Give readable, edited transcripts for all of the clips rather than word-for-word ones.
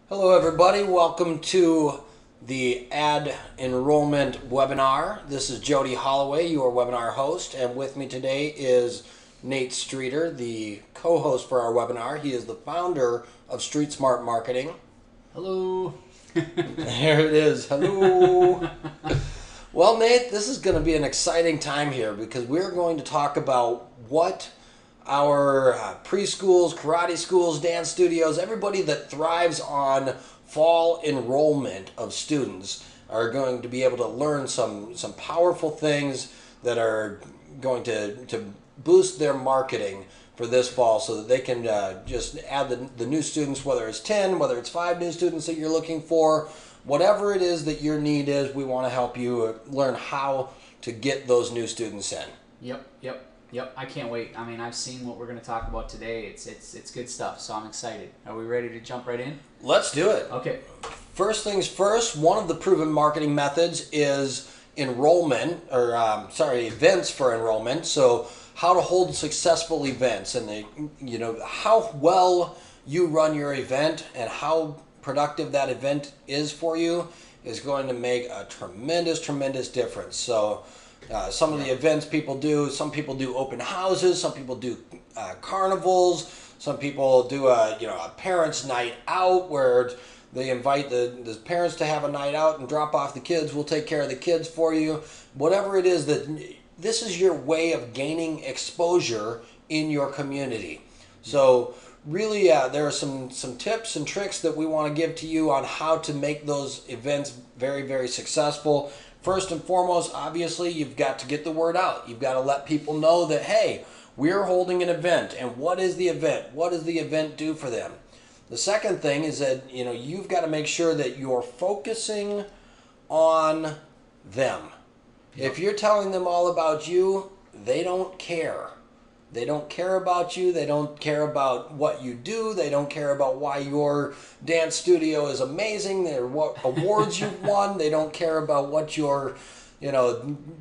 Hello everybody, welcome to the ad enrollment webinar. This is Jody Holloway, your webinar host, and with me today is Nate Streeter, the co-host for our webinar. He is the founder of Street Smart Marketing. Hello. There it is, hello. Well, Nate, this is going to be an exciting time here because we're going to talk about what our preschools, karate schools, dance studios, everybody that thrives on fall enrollment of students are going to be able to learn some powerful things that are going to boost their marketing for this fall so that they can just add the new students, whether it's 10, whether it's 5 new students that you're looking for, whatever it is that your need is, we want to help you learn how to get those new students in. Yep. I can't wait. I mean, I've seen what we're going to talk about today. It's good stuff, so I'm excited. Are we ready to jump right in? Let's do it. Okay. First things first, one of the proven marketing methods is enrollment, or events for enrollment. So how to hold successful events, and how well you run your event and how productive that event is for you is going to make a tremendous difference. So some of the events people do, some people do open houses, some people do carnivals, some people do a parents' night out where they invite the parents to have a night out and drop off the kids. We'll take care of the kids for you. Whatever it is, that this is your way of gaining exposure in your community. So really, there are some tips and tricks that we want to give to you on how to make those events very successful. First and foremost, obviously, you've got to get the word out. You've got to let people know that, hey, we're holding an event. And what is the event? What does the event do for them? The second thing is that, you've got to make sure that you're focusing on them. Yep. If you're telling them all about you, they don't care. They don't care about you. They don't care about what you do. They don't care about why your dance studio is amazing or what awards you've won. They don't care about what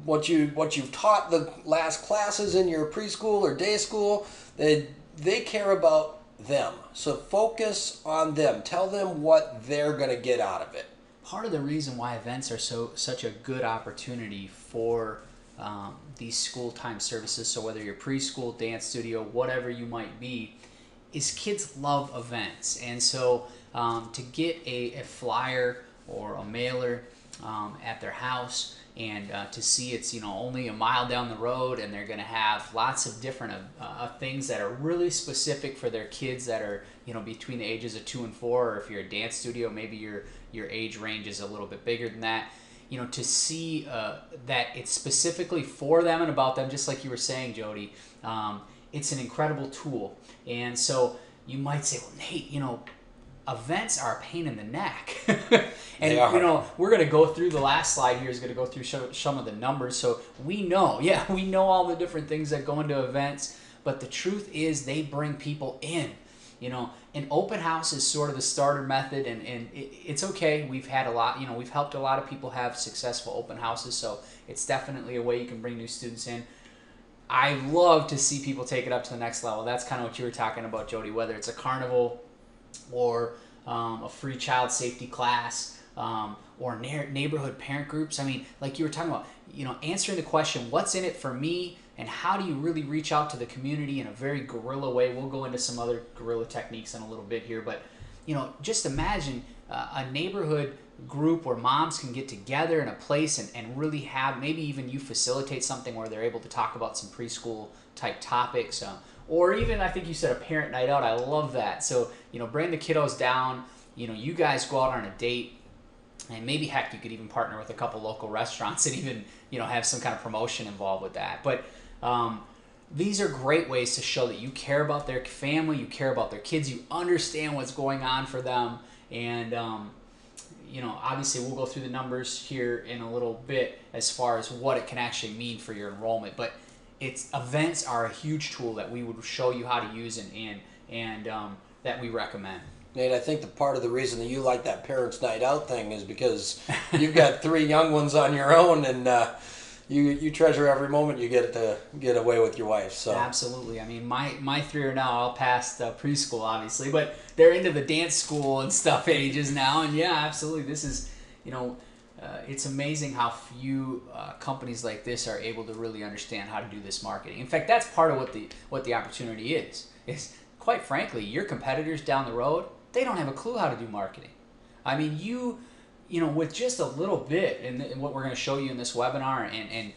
what you've taught the last classes in your preschool or day school. They care about them. So focus on them. Tell them what they're going to get out of it. Part of the reason why events are such a good opportunity for these school time services, so whether you're preschool, dance studio, whatever you might be, is kids love events. And so to get a flyer or a mailer at their house and to see it's only a mile down the road, and they're going to have lots of different things that are really specific for their kids that are between the ages of 2 and 4, or if you're a dance studio, maybe your age range is a little bit bigger than that. To see that it's specifically for them and about them, just like you were saying, Jody, it's an incredible tool. And so you might say, well, Nate, events are a pain in the neck. And we're going to go through the last slide here is going to go through some of the numbers. So we know all the different things that go into events, but the truth is they bring people in. An open house is sort of the starter method, and it's okay. We've had a lot, we've helped a lot of people have successful open houses, so it's definitely a way you can bring new students in. I love to see people take it up to the next level. That's kind of what you were talking about, Jody, whether it's a carnival or a free child safety class or neighborhood parent groups. I mean, like you were talking about, answering the question, what's in it for me? And how do you really reach out to the community in a very guerrilla way? We'll go into some other guerrilla techniques in a little bit here, but just imagine a neighborhood group where moms can get together in a place and really have, maybe even you facilitate something where they're able to talk about some preschool type topics, or even, I think you said, a parent night out. I love that. So bring the kiddos down. You guys go out on a date. And maybe, heck, you could even partner with a couple local restaurants and even, have some kind of promotion involved with that. But these are great ways to show that you care about their family, you care about their kids, you understand what's going on for them. And, obviously we'll go through the numbers here in a little bit as far as what it can actually mean for your enrollment. But events are a huge tool that we would show you how to use and that we recommend. Nate, I think the part of the reason that you like that parents' night out thing is because you've got 3 young ones on your own, and you treasure every moment you get to get away with your wife. So Absolutely. I mean, my three are now all past preschool, obviously, but they're into the dance school and stuff ages now. And yeah, absolutely. This is, you know, it's amazing how few companies like this are able to really understand how to do this marketing. In fact, that's part of what the opportunity is. Is quite frankly, your competitors down the road, they don't have a clue how to do marketing. I mean, you know, with just a little bit in what we're going to show you in this webinar, and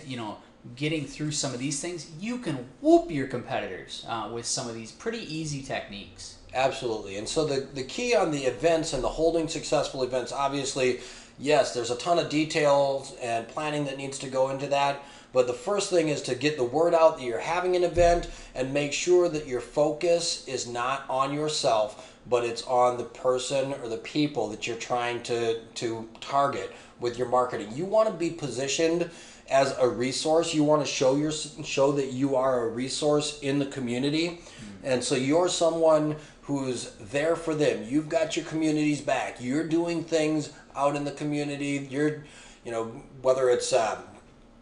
you know, getting through some of these things, you can whoop your competitors with some of these pretty easy techniques. absolutely. And so the key on the events and the holding successful events, obviously, yes, there's a ton of details and planning that needs to go into that. But the first thing is to get the word out that you're having an event and make sure that your focus is not on yourself, but it's on the person or the people that you're trying to target with your marketing. You want to be positioned as a resource. You want to show that you are a resource in the community. And so you're someone who's there for them. You've got your community's back. You're doing things out in the community. You're, you know, whether it's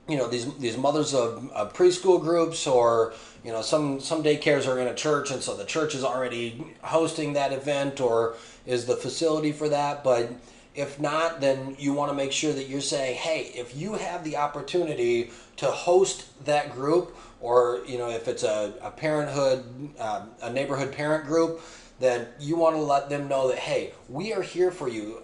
you know, these mothers of preschool groups, or you know, some daycares are in a church, and so the church is already hosting that event or is the facility for that. But if not, then you want to make sure that you're saying, hey, if you have the opportunity to host that group, or you know, if it's a parenthood, a neighborhood parent group, then you want to let them know that, hey, we are here for you.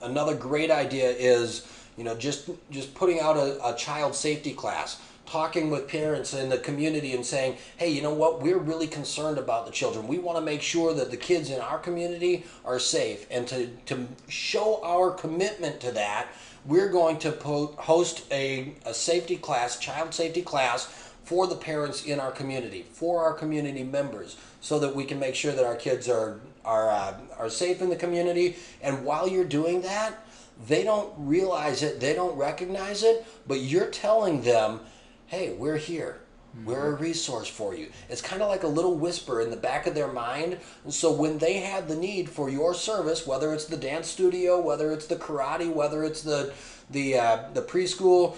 Another great idea is, you know, just putting out a child safety class, talking with parents in the community and saying, hey, you know what, we're really concerned about the children. We want to make sure that the kids in our community are safe. And to show our commitment to that, we're going to host a safety class, child safety class, for the parents in our community, for our community members, so that we can make sure that our kids are safe in the community. And while you're doing that, they don't realize it, they don't recognize it, but you're telling them, hey, we're here. We're a resource for you. It's kind of like a little whisper in the back of their mind. And so when they have the need for your service, whether it's the dance studio, whether it's the karate, whether it's the preschool,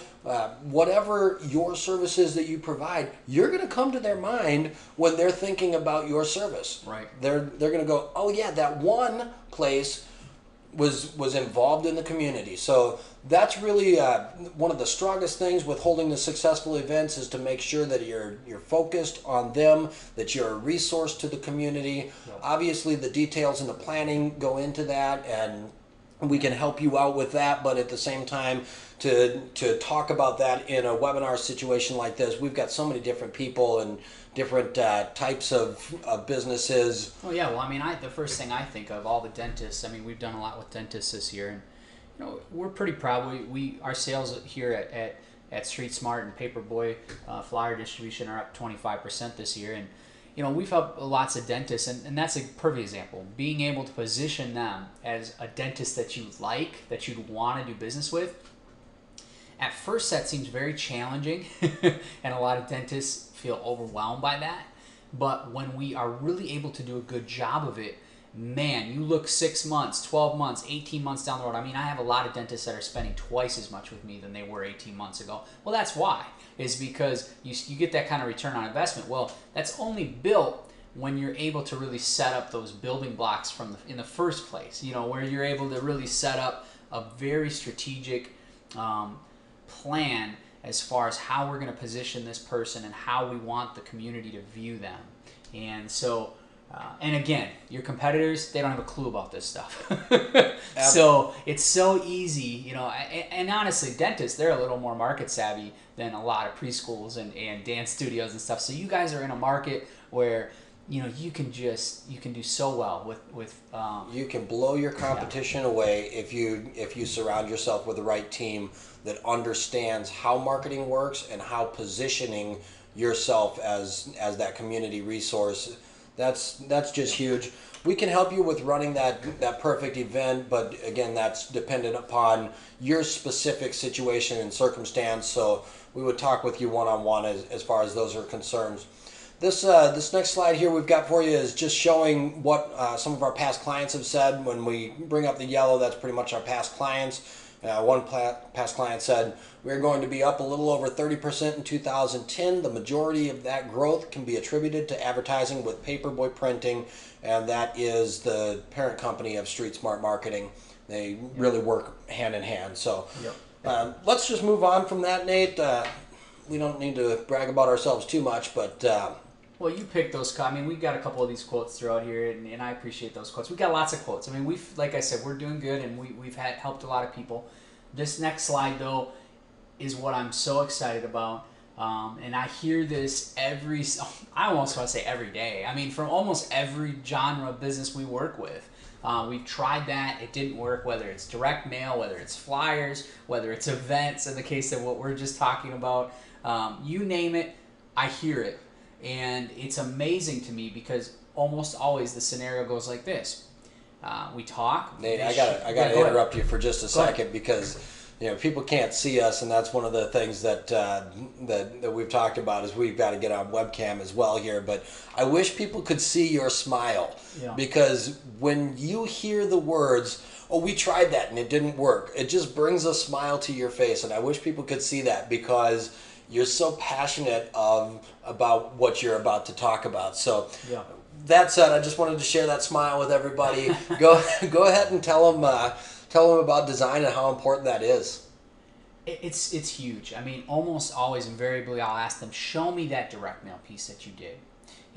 whatever your service is that you provide, you're going to come to their mind when they're thinking about your service. Right. They're going to go, oh yeah, that one place was involved in the community. So that's really one of the strongest things with holding the successful events, is to make sure that you're focused on them, that you're a resource to the community. Yep. Obviously, the details and the planning go into that, and we can help you out with that. But at the same time, to talk about that in a webinar situation like this, we've got so many different people and different types of businesses. Oh yeah, well, I mean, the first thing I think of, all the dentists. I mean, we've done a lot with dentists this year, and you know, we're pretty proud. We our sales here at Street Smart and Paperboy flyer distribution are up 25% this year, and you know, we've helped lots of dentists, and that's a perfect example. Being able to position them as a dentist that you like, that you'd want to do business with. At first, that seems very challenging, and a lot of dentists feel overwhelmed by that. But when we are really able to do a good job of it, man, you look 6 months, 12 months, 18 months down the road. I mean, I have a lot of dentists that are spending twice as much with me than they were 18 months ago. Well, that's why. Is because you get that kind of return on investment. Well, that's only built when you're able to really set up those building blocks in the first place. You know, where you're able to really set up a very strategic plan as far as how we're going to position this person and how we want the community to view them. And so, and again, your competitors, they don't have a clue about this stuff. So it's so easy, you know, and honestly, dentists, they're a little more market savvy than a lot of preschools and dance studios and stuff. So you guys are in a market where, you know, you can do so well with you can blow your competition away if you surround yourself with the right team that understands how marketing works and how positioning yourself as that community resource. That's just huge. We can help you with running that perfect event, but again, that's dependent upon your specific situation and circumstance. So we would talk with you one-on-one as far as those are concerned. This next slide here we've got for you is just showing what some of our past clients have said. When we bring up the yellow, that's pretty much our past clients. One past client said, we're going to be up a little over 30% in 2010. The majority of that growth can be attributed to advertising with Paperboy Printing, and that is the parent company of Street Smart Marketing. They really work hand in hand. So let's just move on from that, Nate. We don't need to brag about ourselves too much, but... well, you picked those. I mean, we've got a couple of these quotes throughout here, and I appreciate those quotes. We've got lots of quotes. I mean, like I said, we're doing good, and we've helped a lot of people. This next slide, though, is what I'm so excited about. And I hear this I almost want to say every day. I mean, from almost every genre of business we work with. We've tried that. It didn't work, whether it's direct mail, whether it's flyers, whether it's events, in the case of what we're just talking about. You name it, I hear it. And it's amazing to me because almost always the scenario goes like this. We talk. Nate, I gotta interrupt you for just a second because people can't see us, and that's one of the things that we've talked about is we've got to get on webcam as well here. But I wish people could see your smile because when you hear the words, "Oh, we tried that and it didn't work," it just brings a smile to your face, and I wish people could see that because you're so passionate about what you're about to talk about. So that said, I just wanted to share that smile with everybody. Go ahead and tell them about design and how important that is. It's huge. I mean, almost always, invariably, I'll ask them, show me that direct mail piece that you did.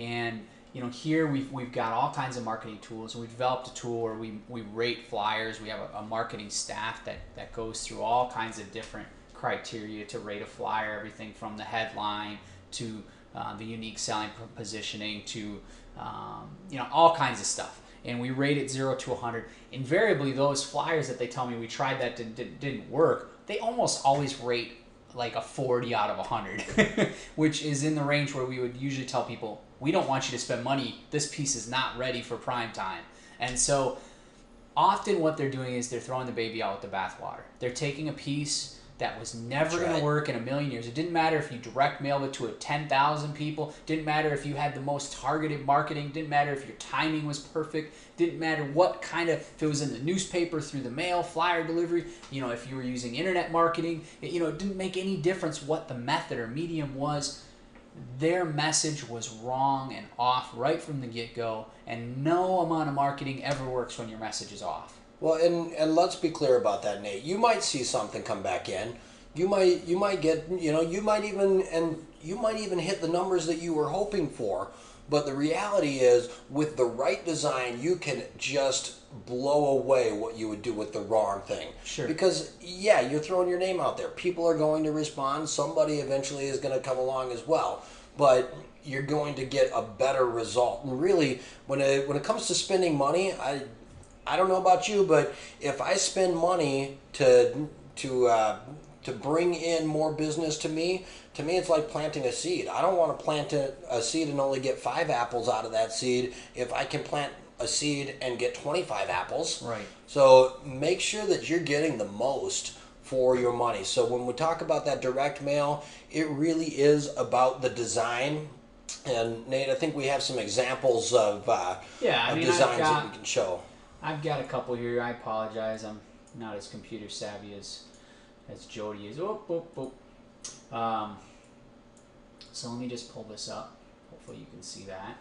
And here we've got all kinds of marketing tools. We developed a tool where we rate flyers. We have a marketing staff that goes through all kinds of different criteria to rate a flyer, everything from the headline to the unique selling positioning to all kinds of stuff. And we rate it 0 to 100. Invariably, those flyers that they tell me we tried that didn't work, they almost always rate like a 40 out of 100, which is in the range where we would usually tell people, we don't want you to spend money. This piece is not ready for prime time. And so often what they're doing is they're throwing the baby out with the bathwater. They're taking a piece that was never going to work in a million years. It didn't matter if you direct mailed it to 10,000 people. Didn't matter if you had the most targeted marketing. Didn't matter if your timing was perfect. Didn't matter what kind of, if it was in the newspaper, through the mail, flyer delivery, if you were using internet marketing. It didn't make any difference what the method or medium was. Their message was wrong and off right from the get-go, and no amount of marketing ever works when your message is off. Well, and let's be clear about that, Nate. You might see something come back in. You might get, you might even hit the numbers that you were hoping for. But the reality is, with the right design, you can just blow away what you would do with the wrong thing. Sure. Because you're throwing your name out there. People are going to respond. Somebody eventually is going to come along as well. But you're going to get a better result. And really, when it comes to spending money, I don't know about you, but if I spend money to bring in more business to me it's like planting a seed. I don't want to plant a seed and only get 5 apples out of that seed if I can plant a seed and get 25 apples. Right. So make sure that you're getting the most for your money. So when we talk about that direct mail, it really is about the design. And Nate, I think we have some examples of designs that we can show. I've got a couple here. I apologize. I'm not as computer savvy as Jody is. So let me just pull this up. Hopefully you can see that.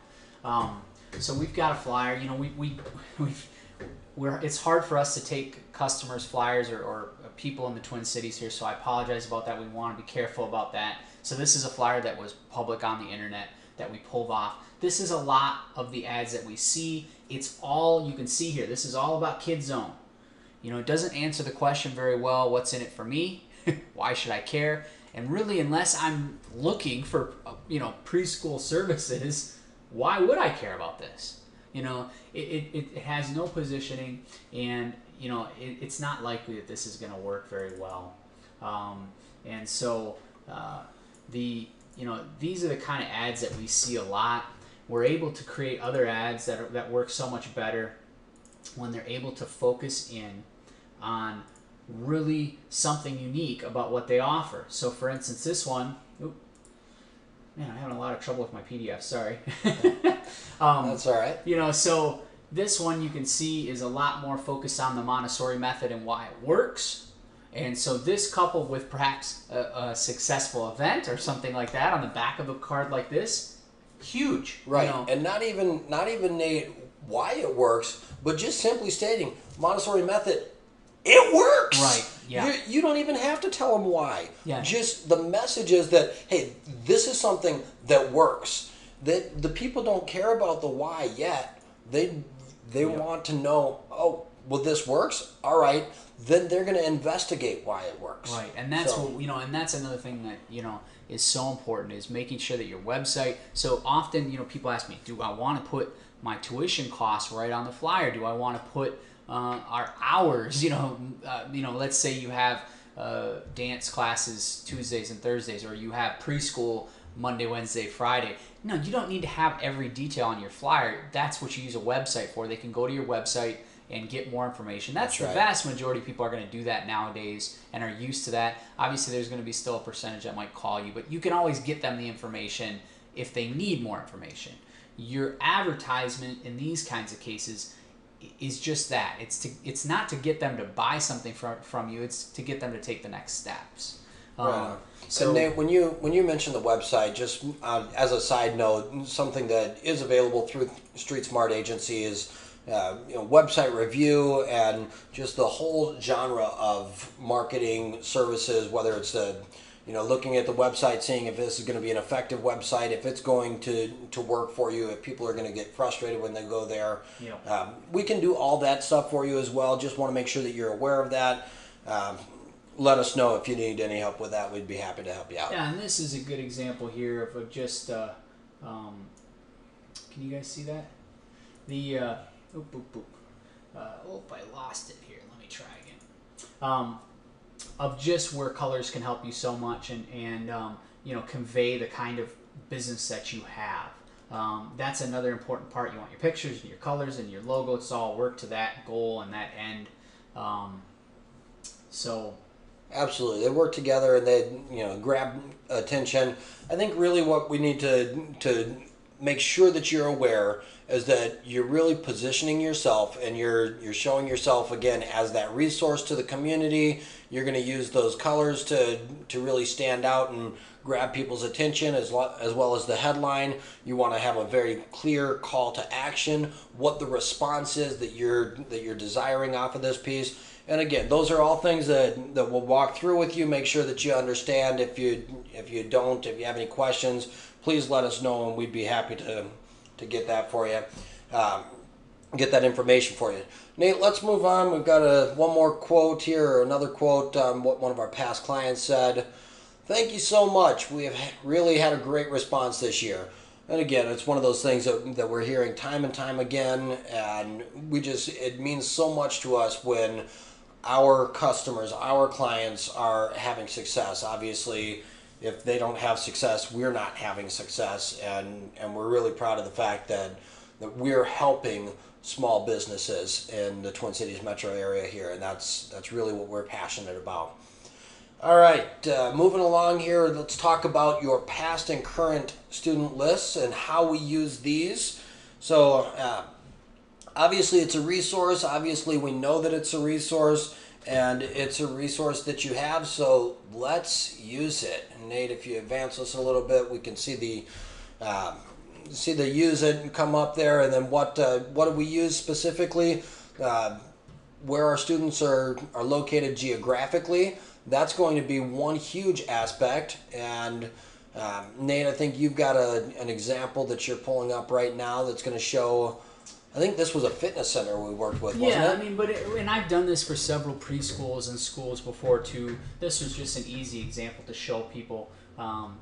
So we've got a flyer. It's hard for us to take customers' flyers or people in the Twin Cities here, so I apologize about that. We want to be careful about that. So this is a flyer that was public on the internet that we pulled off. This is a lot of the ads that we see. It's all you can see here. This is all about Kid Zone. It doesn't answer the question very well, what's in it for me? Why should I care? And really, unless I'm looking for, preschool services, why would I care about this? It has no positioning, and, it's not likely that this is going to work very well. And so these are the kind of ads that we see a lot. We're able to create other ads that work so much better when they're able to focus in on really something unique about what they offer. So for instance, this one, man, I'm having a lot of trouble with my PDF, sorry. That's all right. So this one you can see is a lot more focused on the Montessori method and why it works. And so this coupled with perhaps a successful event or something like that on the back of a card like this, huge. Right. You know? And not even Nate, why it works, but just simply stating Montessori method, it works. Right. Yeah. You don't even have to tell them why. Yeah. Just the message is that, hey, this is something that works. That the people don't care about the why yet. They want to know, oh, well, this works? All right. Then they're going to investigate why it works. Right. And that's and that's another thing that, is so important, is making sure that your website. So often, people ask me, do I want to put my tuition costs right on the flyer? Do I want to put our hours? Let's say you have dance classes Tuesdays and Thursdays, or you have preschool Monday, Wednesday, Friday. No, you don't need to have every detail on your flyer. That's what you use a website for. They can go to your website and get more information. That's the right. vast majority of people are going to do that nowadays and are used to that. Obviously, there's going to be still a percentage that might call you, but you can always get them the information if they need more information. Your advertisement in these kinds of cases is just that. It's not to get them to buy something from you. It's to get them to take the next steps. Right. So and Nate, when you mention the website, just as a side note, something that is available through Street Smart Agency is website review and just the whole genre of marketing services, whether it's looking at the website, seeing if this is going to be an effective website, if it's going to work for you, if people are going to get frustrated when they go there. Yeah. We can do all that stuff for you as well. Just want to make sure that you're aware of that. Let us know if you need any help with that. We'd be happy to help you out. Yeah, and this is a good example here of just, can you guys see that? The, I lost it here. Let me try again. Of just where colors can help you so much and convey the kind of business that you have. That's another important part. You want your pictures and your colors and your logo to all work to that goal and that end. Absolutely, they work together and they grab attention. I think really what we need to make sure that you're aware is that you're really positioning yourself and you're showing yourself again as that resource to the community. You're going to use those colors to really stand out and grab people's attention as well as the headline. You want to have a very clear call to action, what the response is that you're desiring off of this piece. And again, those are all things that we'll walk through with you. Make sure that you understand. If you have any questions, please let us know and we'd be happy to get that for you, get that information for you. Nate, let's move on. We've got one more quote here, or another quote, what one of our past clients said. Thank you so much. We have really had a great response this year. And again, it's one of those things that we're hearing time and time again, and it means so much to us when our customers, our clients are having success. Obviously, if they don't have success, we're not having success, and we're really proud of the fact that we're helping small businesses in the Twin Cities metro area here, and that's really what we're passionate about. All right, moving along here, let's talk about your past and current student lists and how we use these. So obviously it's a resource. Obviously we know that it's a resource, and it's a resource that you have, so let's use it. Nate, if you advance us a little bit, we can see the use it come up there, and then what do we use specifically? Where our students are located geographically. That's going to be one huge aspect. And Nate, I think you've got an example that you're pulling up right now that's going to show. I think this was a fitness center we worked with, wasn't it? Yeah, and I've done this for several preschools and schools before too. This was just an easy example to show people. Often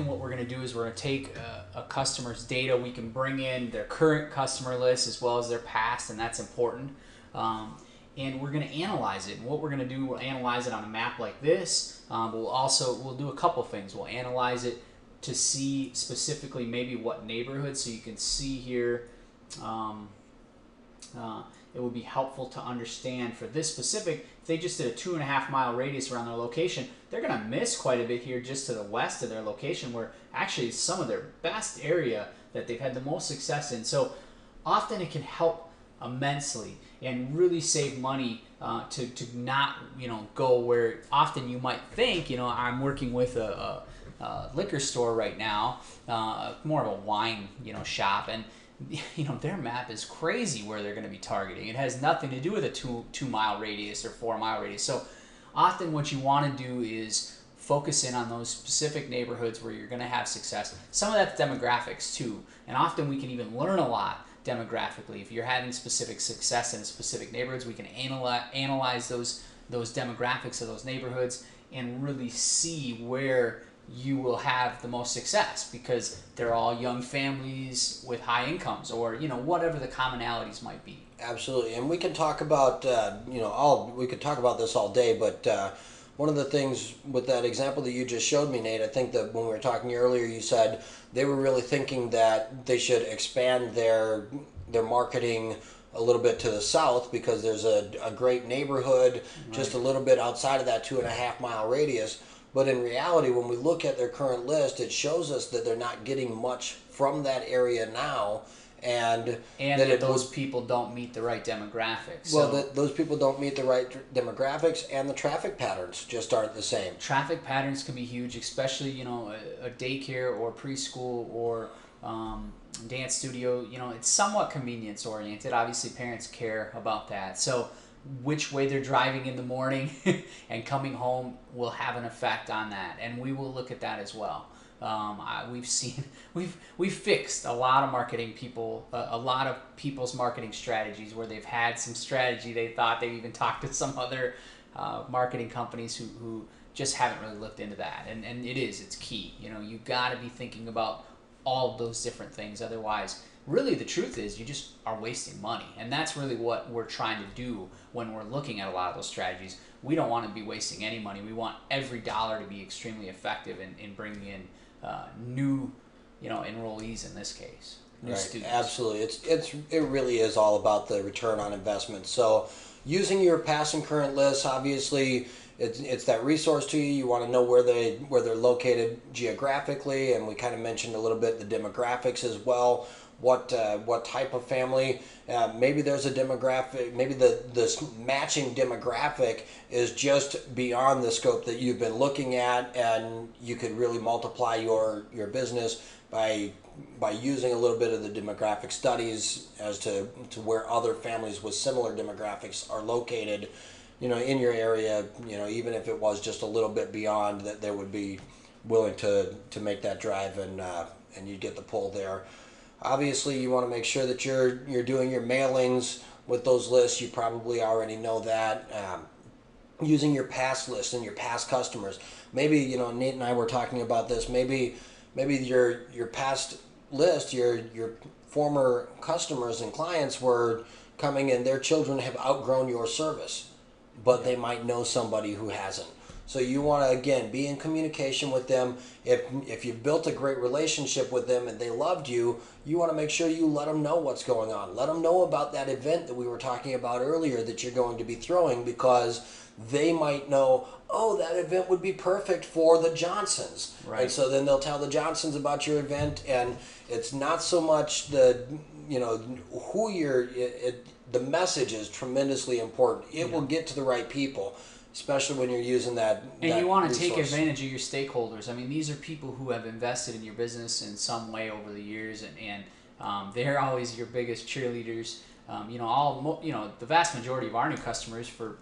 what we're going to do is we're going to take a customer's data. We can bring in their current customer list as well as their past, and that's important. And we're going to analyze it. And what we're going to do, we'll analyze it on a map like this. We'll do a couple things. We'll analyze it to see specifically maybe what neighborhood. So you can see here, it would be helpful to understand for this specific, if they just did a 2.5 mile radius around their location, they're going to miss quite a bit here just to the west of their location, where actually some of their best area that they've had the most success in. So often it can help immensely and really save money to not go where often you might think. I'm working with a liquor store right now, more of a wine shop, and their map is crazy where they're going to be targeting. It has nothing to do with a 2 mile radius or 4 mile radius. So often what you want to do is focus in on those specific neighborhoods where you're going to have success. Some of that's demographics too, and often we can even learn a lot demographically. If you're having specific success in specific neighborhoods, we can analyze those demographics of those neighborhoods and really see where you will have the most success, because they're all young families with high incomes, or whatever the commonalities might be. Absolutely, and we can talk about we could talk about this all day, but one of the things with that example that you just showed me, Nate, I think that when we were talking earlier, you said they were really thinking that they should expand their marketing a little bit to the south because there's a great neighborhood just a little bit outside of that 2.5 mile radius. But in reality, when we look at their current list, it shows us that they're not getting much from that area now. And that those people don't meet the right demographics. Well, those people don't meet the right demographics, and the traffic patterns just aren't the same. Traffic patterns can be huge, especially a daycare or preschool or dance studio. It's somewhat convenience oriented. Obviously, parents care about that. So which way they're driving in the morning and coming home will have an effect on that, and we will look at that as well. We've fixed a lot of marketing people, a lot of people's marketing strategies where they've had some strategy. They thought they've even talked to some other marketing companies who just haven't really looked into that. And it's key. You got to be thinking about all of those different things. Otherwise, really the truth is you just are wasting money. And that's really what we're trying to do when we're looking at a lot of those strategies. We don't want to be wasting any money. We want every dollar to be extremely effective in bringing in new, enrollees in this case, new students. Absolutely, it really is all about the return on investment. So, using your past and current lists, obviously, it's that resource to you. You want to know where they're located geographically, and we kind of mentioned a little bit the demographics as well. What type of family? Maybe there's a demographic. Maybe this matching demographic is just beyond the scope that you've been looking at, and you could really multiply your business by using a little bit of the demographic studies as to where other families with similar demographics are located, in your area. Even if it was just a little bit beyond, that they would be willing to make that drive, and you'd get the pull there. Obviously, you want to make sure that you're doing your mailings with those lists. You probably already know that. Using your past lists and your past customers. Maybe Nate and I were talking about this. Maybe your past list, your former customers and clients were coming in. Their children have outgrown your service, but they might know somebody who hasn't. So you want to, again, be in communication with them. If you've built a great relationship with them and they loved you, you want to make sure you let them know what's going on. Let them know about that event that we were talking about earlier that you're going to be throwing, because they might know, oh, that event would be perfect for the Johnsons. Right. And so then they'll tell the Johnsons about your event, and it's not so much the message is tremendously important. It will get to the right people, especially when you're using that. And you want to take advantage of your stakeholders. I mean, these are people who have invested in your business in some way over the years, and they're always your biggest cheerleaders. The vast majority of our new customers for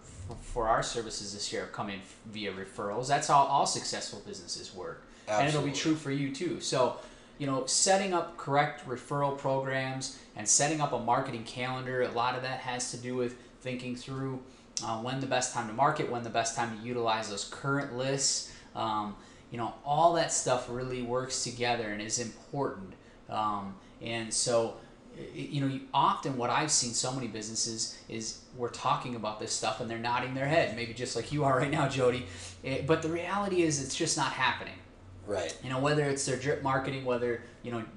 our services this year have come in via referrals. That's how all successful businesses work. Absolutely. And it'll be true for you too. So, setting up correct referral programs and setting up a marketing calendar, a lot of that has to do with thinking through when the best time to market, when the best time to utilize those current lists. All that stuff really works together and is important. And so, often what I've seen so many businesses is we're talking about this stuff and they're nodding their head, maybe just like you are right now, Jody. But the reality is it's just not happening. Right. Whether it's their drip marketing, whether,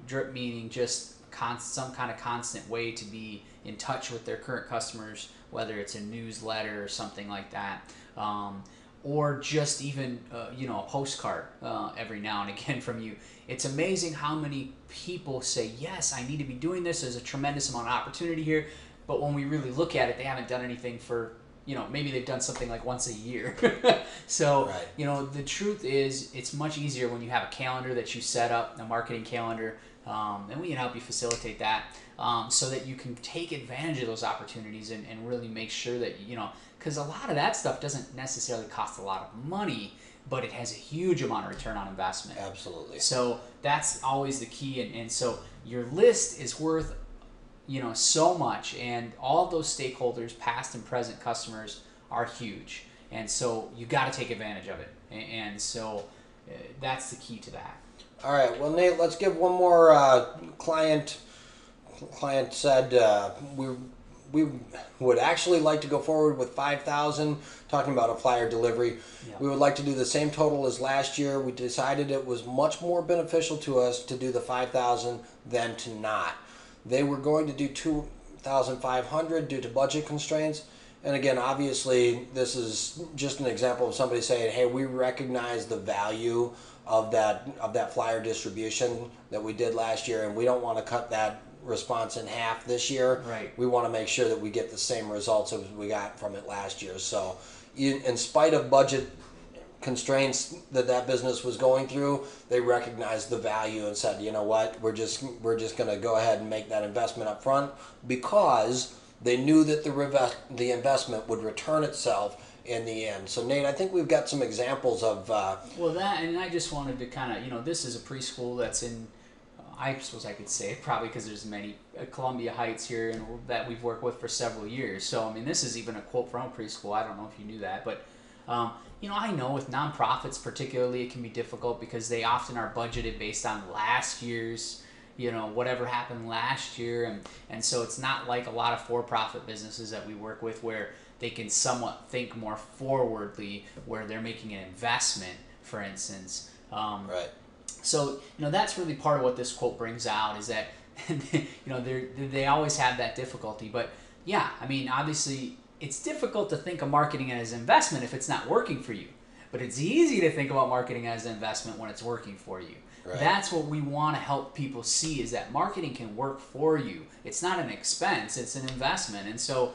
drip meaning just some kind of constant way to be in touch with their current customers, whether it's a newsletter or something like that, or just even a postcard every now and again from you. It's amazing how many people say, yes, I need to be doing this. There's a tremendous amount of opportunity here. but when we really look at it, they haven't done anything for, maybe they've done something like once a year. So, right. the truth is it's much easier when you have a calendar that you set up, a marketing calendar, and we can help you facilitate that, so that you can take advantage of those opportunities and really make sure that, because a lot of that stuff doesn't necessarily cost a lot of money, but it has a huge amount of return on investment. Absolutely. So that's always the key. And so your list is worth, so much. And all of those stakeholders, past and present customers, are huge. And so you got to take advantage of it. And so that's the key to that. All right. Well, Nate, let's give one more client said we would actually like to go forward with 5,000, talking about a flyer delivery. Yep. We would like to do the same total as last year. We decided it was much more beneficial to us to do the 5,000 than to not. They were going to do 2,500 due to budget constraints. And again, obviously, this is just an example of somebody saying, hey, we recognize the value of that flyer distribution that we did last year, and we don't want to cut that response in half this year. Right. We want to make sure that we get the same results as we got from it last year. So in spite of budget constraints that business was going through, they recognized the value and said, you know what, we're just going to go ahead and make that investment up front, because they knew that the investment would return itself in the end. So Nate, I think we've got some examples of well, that, and I just wanted to kind of, this is a preschool that's in, I suppose I could say, probably because there's many, Columbia Heights here, and that we've worked with for several years. So, I mean, this is even a quote from a preschool. I don't know if you knew that. But, I know with nonprofits particularly, it can be difficult because they often are budgeted based on last year's, whatever happened last year. And so it's not like a lot of for-profit businesses that we work with where they can somewhat think more forwardly, where they're making an investment, for instance. right. So, that's really part of what this quote brings out, is that, they always have that difficulty. But, yeah, I mean, obviously, it's difficult to think of marketing as an investment if it's not working for you. But it's easy to think about marketing as an investment when it's working for you. Right. That's what we want to help people see, is that marketing can work for you. It's not an expense, it's an investment. And so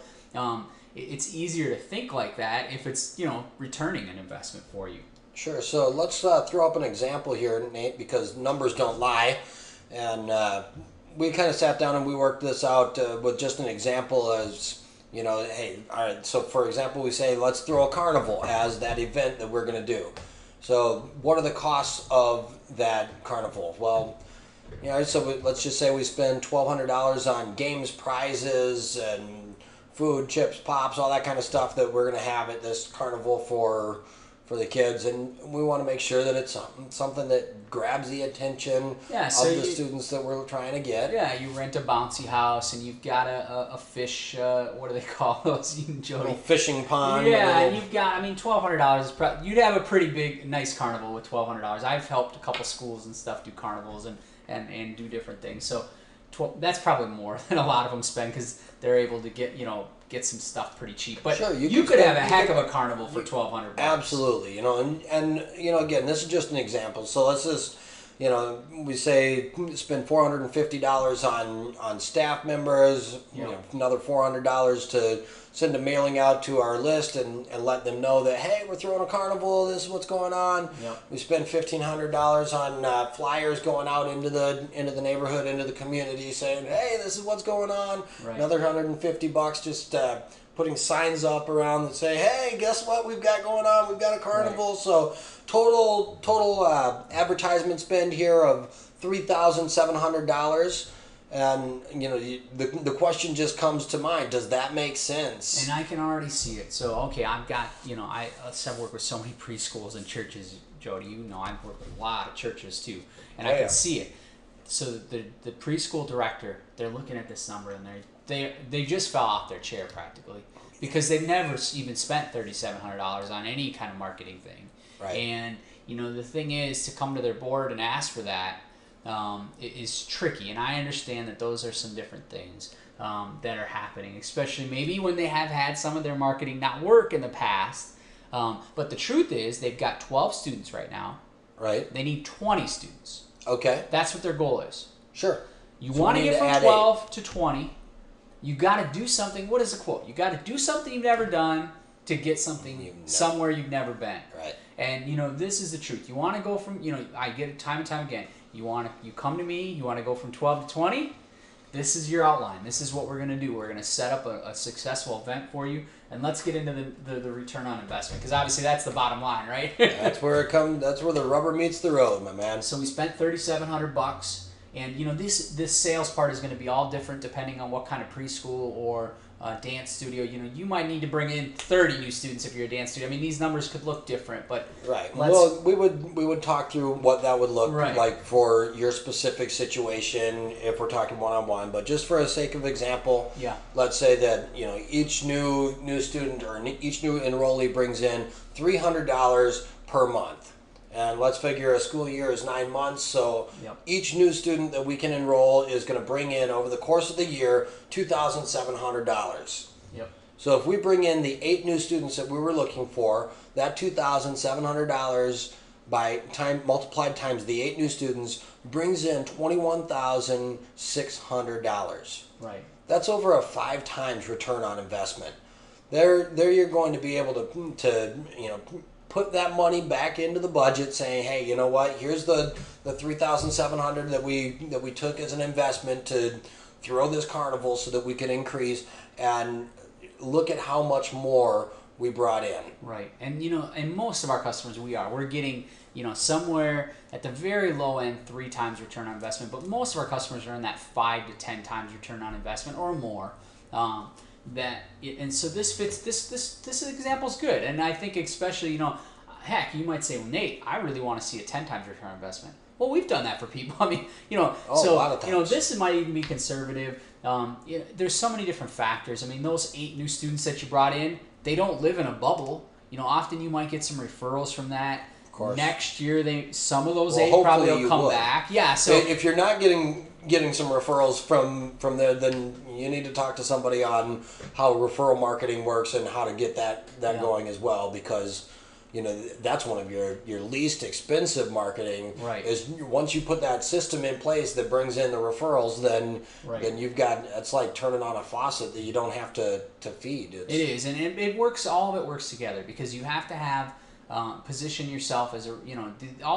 it's easier to think like that if it's, returning an investment for you. Sure. So let's throw up an example here, Nate, because numbers don't lie. And we kind of sat down and we worked this out with just an example as, hey, all right, so for example, we say, let's throw a carnival as that event that we're going to do. So what are the costs of that carnival? Well, so let's just say we spend $1,200 on games, prizes, and food, chips, pops, all that kind of stuff that we're going to have at this carnival for the kids, and we want to make sure that it's something that grabs the attention of the students that we're trying to get. Yeah, you rent a bouncy house, and you've got a fish, what do they call those, Jody? A fishing pond. Yeah, and you've got, $1,200 is you'd have a pretty big, nice carnival with $1,200. I've helped a couple schools and stuff do carnivals and do different things, so that's probably more than a lot of them spend, because they're able to get some stuff pretty cheap. But sure, you could have a heck of a carnival for $1,200. Absolutely, and again, this is just an example. So let's just, we say spend $450 on staff members, another $400 to send a mailing out to our list and let them know that, hey, we're throwing a carnival, this is what's going on. Yep. We spend $1,500 on flyers going out into the neighborhood, into the community, saying, hey, this is what's going on. Right. Another $150 just putting signs up around that say, hey, guess what we've got going on? We've got a carnival. Right. So total advertisement spend here of $3,700. And the question just comes to mind: does that make sense? And I can already see it. So I've got I've worked with so many preschools and churches, Jody. I've worked with a lot of churches too, and I can see it. So the preschool director, they're looking at this number and they just fell off their chair practically, because they've never even spent $3,700 on any kind of marketing thing. Right. And the thing is, to come to their board and ask for that. It is tricky, and I understand that those are some different things that are happening, especially maybe when they have had some of their marketing not work in the past. But the truth is, they've got 12 students right now. Right. They need 20 students. Okay. That's what their goal is. Sure. You want to get from 12 to 20, You got to do something. What is the quote? You got to do something you've never done to get something somewhere you've never been. Right. And you know, this is the truth. You want to go from, you know, I get it time and time again. You come to me, you want to go from 12 to 20. This is your outline. This is what we're going to do. We're going to set up a successful event for you, and let's get into the return on investment, because obviously that's the bottom line, right? That's where it comes. That's where the rubber meets the road, my man. So we spent $3,700, and you know, this sales part is going to be all different depending on what kind of preschool or dance studio. You know, you might need to bring in 30 new students if you're a dance studio. I mean, these numbers could look different, but right. Well, we would talk through what that would look like for your specific situation if we're talking one-on-one. But just for the sake of example, let's say that, you know, each new student or each new enrollee brings in $300 per month. And let's figure a school year is 9 months, so each new student that we can enroll is going to bring in, over the course of the year, $2,700. Yep. So if we bring in the 8 new students that we were looking for, that $2,700 multiplied times the 8 new students brings in $21,600. Right. That's over a 5 times return on investment. There you're going to be able to you know, put that money back into the budget, saying, hey, you know what, here's the $3,700 that we took as an investment to throw this carnival so that we could increase, and look at how much more we brought in. Right. And you know, and most of our customers, we're getting, you know, somewhere at the very low end 3 times return on investment, but most of our customers are in that 5 to 10 times return on investment or more. And so this fits, this example is good. And I think especially, you know, heck, you might say, well, Nate, I really want to see a 10 times return on investment. Well, we've done that for people. I mean, you know, a lot of times. You know, this might even be conservative. You know, there's so many different factors. I mean, those 8 new students that you brought in, they don't live in a bubble. You know, often you might get some referrals from that. Of course. Next year, some of those 8 probably will come back. Yeah. So if you're not getting some referrals from there, then you need to talk to somebody on how referral marketing works and how to get that going as well, because you know, that's one of your least expensive marketing. Right. Is once you put that system in place that brings in the referrals, then you've got, it's like turning on a faucet that you don't have to feed. It is, and it works. All of it works together, because you have to have position yourself as a, you know,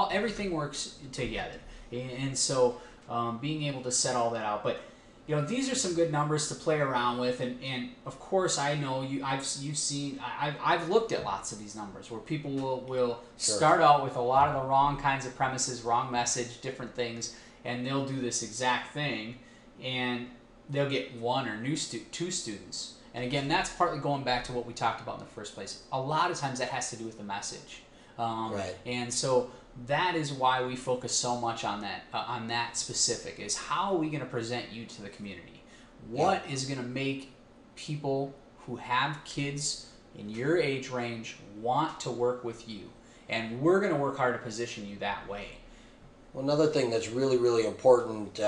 everything works together, and so being able to set all that out. But you know, these are some good numbers to play around with, and of course, I know I've looked at lots of these numbers where people will start out with a lot of the wrong kinds of premises, wrong message, different things, and they'll do this exact thing, and they'll get 1 or 2 students. And again, that's partly going back to what we talked about in the first place. A lot of times that has to do with the message, and so that is why we focus so much on that specific, is how are we going to present you to the community? What is going to make people who have kids in your age range want to work with you? And we're going to work hard to position you that way. Well, another thing that's really, really important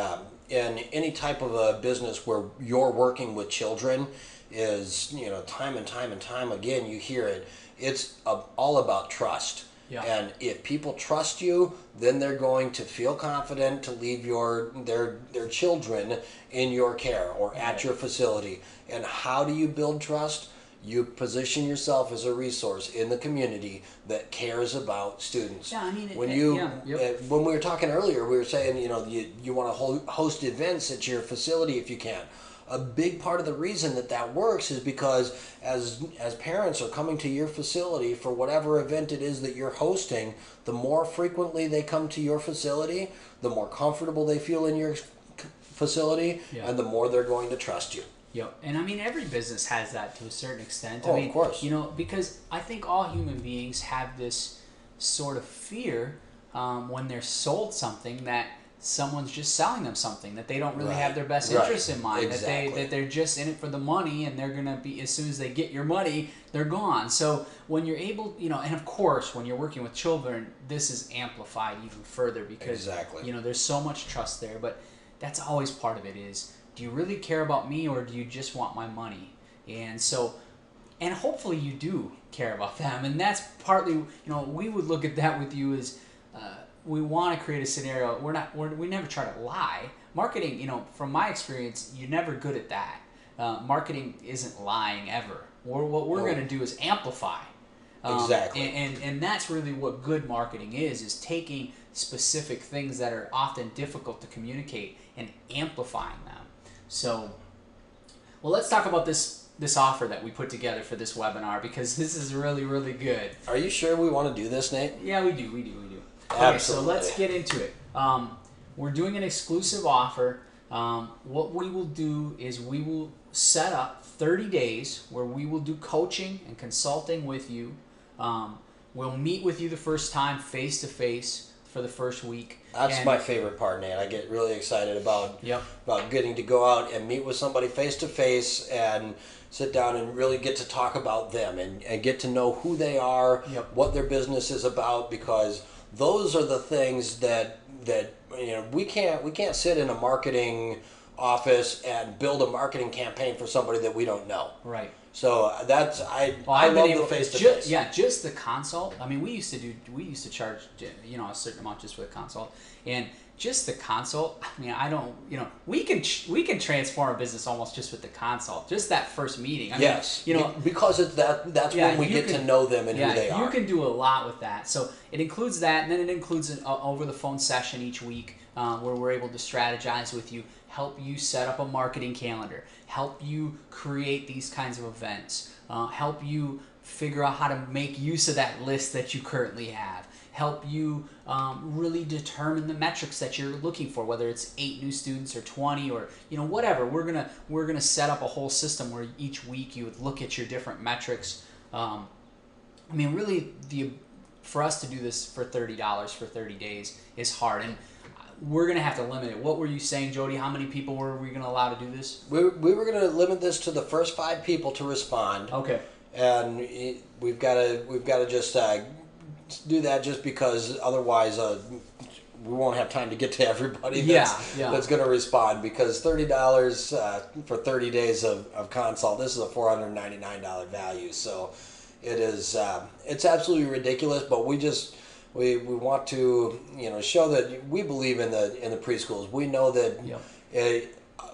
in any type of a business where you're working with children is, you know, time and time again, you hear it. It's all about trust. Yeah. And if people trust you, then they're going to feel confident to leave their children in your care or at your facility. And how do you build trust? You position yourself as a resource in the community that cares about students. Yeah, I mean, when we were talking earlier, we were saying, you know, you want to host events at your facility if you can. A big part of the reason that works is because as parents are coming to your facility for whatever event it is that you're hosting, the more frequently they come to your facility, the more comfortable they feel in your facility, and the more they're going to trust you. Yep. And I mean, every business has that to a certain extent. Oh, I mean, of course. You know, because I think all human beings have this sort of fear when they're sold something that someone's just selling them something, that they don't really have their best interests in mind, that they're just in it for the money, and they're going to be, as soon as they get your money, they're gone. So when you're able, you know, and of course when you're working with children, this is amplified even further, because you know, there's so much trust there. But that's always part of it, is, do you really care about me, or do you just want my money? And so, and hopefully you do care about them, and that's partly, you know, we would look at that with you as we want to create a scenario. We never try to lie. Marketing, you know, from my experience, you're never good at that. marketing isn't lying ever. What we're going to do is amplify. Exactly. And that's really what good marketing is taking specific things that are often difficult to communicate and amplifying them. So, well, let's talk about this offer that we put together for this webinar, because this is really, really good. Are you sure we want to do this, Nate? Yeah, we do. Absolutely. Okay, so let's get into it. We're doing an exclusive offer. What we will do is we will set up 30 days where we will do coaching and consulting with you. We'll meet with you the first time face-to-face for the first week. That's my favorite part, Nate. I get really excited about getting to go out and meet with somebody face-to-face and sit down and really get to talk about them and get to know who they are, what their business is about, because those are the things that we can't sit in a marketing office and build a marketing campaign for somebody that we don't know. Right. So that's I love the face-to-face. Just the consult. I mean, we used to charge a certain amount just for the consult, and just the consult. I mean, we can transform a business almost just with the consult, just that first meeting. I mean, because it's that's when we get to know them and who they are. You can do a lot with that. So it includes that, and then it includes an over the phone session each week where we're able to strategize with you, help you set up a marketing calendar, help you create these kinds of events, help you figure out how to make use of that list that you currently have, help you really determine the metrics that you're looking for, whether it's 8 new students or 20 or whatever. We're gonna set up a whole system where each week you would look at your different metrics. I mean, really, for us to do this for $30 for 30 days is hard, and we're going to have to limit it. What were you saying, Jody? How many people were we going to allow to do this? We were going to limit this to the first 5 people to respond. Okay. And we've got to just do that, just because otherwise we won't have time to get to everybody that's going to respond, because $30 for 30 days of consult, this is a $499 value. So it is it's absolutely ridiculous, but we want to show that we believe in the preschools. We know that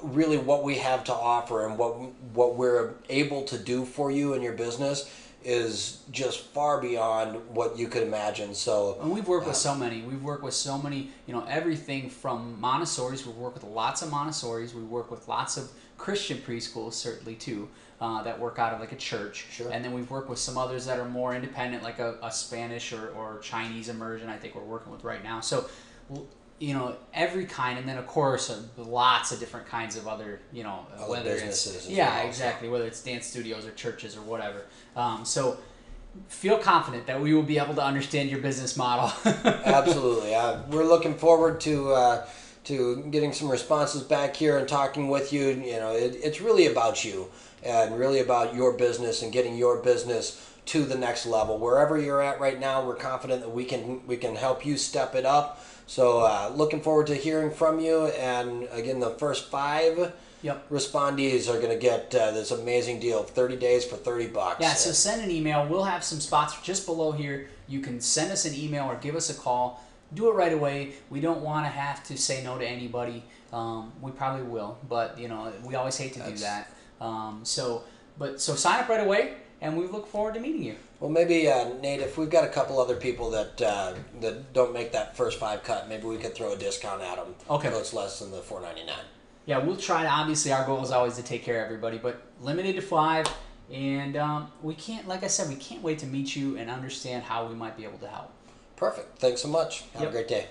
really what we have to offer and what we're able to do for you and your business is just far beyond what you could imagine. So, and we've worked with so many. We've worked with so many, everything from Montessori's. We've worked with lots of Montessori's. We work with lots of Christian preschools, certainly too, that work out of like a church. Sure. And then we've worked with some others that are more independent, like a Spanish or Chinese immersion, I think we're working with right now. So, every kind, and then of course lots of different kinds of other, whether businesses. Exactly, whether it's dance studios or churches or whatever. So feel confident that we will be able to understand your business model. Absolutely. We're looking forward to getting some responses back here and talking with you. It's really about you and really about your business and getting your business to the next level. Wherever you're at right now, we're confident that we can help you step it up. So looking forward to hearing from you. And again, the first 5 respondees are going to get this amazing deal of 30 days for $30. Yeah, so send an email. We'll have some spots just below here. You can send us an email or give us a call. Do it right away. We don't want to have to say no to anybody. We probably will, but we always hate to do that. So sign up right away, and we look forward to meeting you. Well, maybe Nate, if we've got a couple other people that don't make that first 5 cut, maybe we could throw a discount at them. Okay. So it's less than the $4.99. Yeah, we'll try to. Obviously, our goal is always to take care of everybody, but limited to 5. And we can't, like I said, we can't wait to meet you and understand how we might be able to help. Perfect. Thanks so much. Have a great day.